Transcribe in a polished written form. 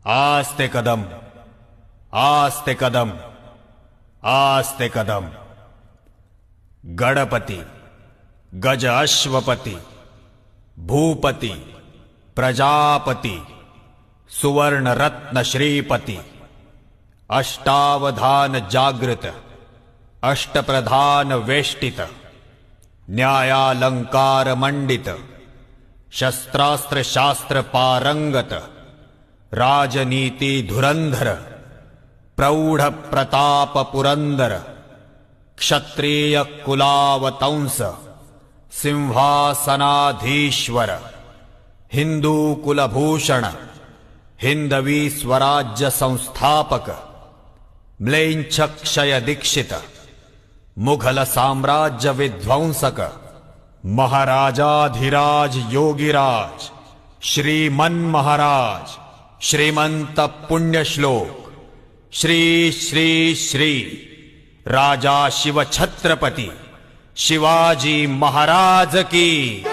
आस्ते कदम, आस्ते कदम, आस्ते कदम। गणपती, गज अश्वपती, भूपती, प्रजापती, सुवर्ण रत्न श्रीपती, अष्टावधान जागृत, अष्टप्रधान वेष्टित, न्यायालंकार मंडित, शस्त्रास्त्र शास्त्र पारंगत, राजनीति धुरंधर, प्रौढ प्रताप पुरंदर, क्षत्रिय कुलावतंस, सिंहासनाधीश्वर, हिंदू कुलभूषण, हिंदवी स्वराज्य संस्थापक, म्लेच्छ क्षय दीक्षित, मुघल साम्राज्य विध्वंसक, महाराजाधिराज योगीराज, श्रीमन महाराज, श्रीमंत पुण्यश्लोक, श्री श्री श्री राजा शिव छत्रपती शिवाजी महाराज की।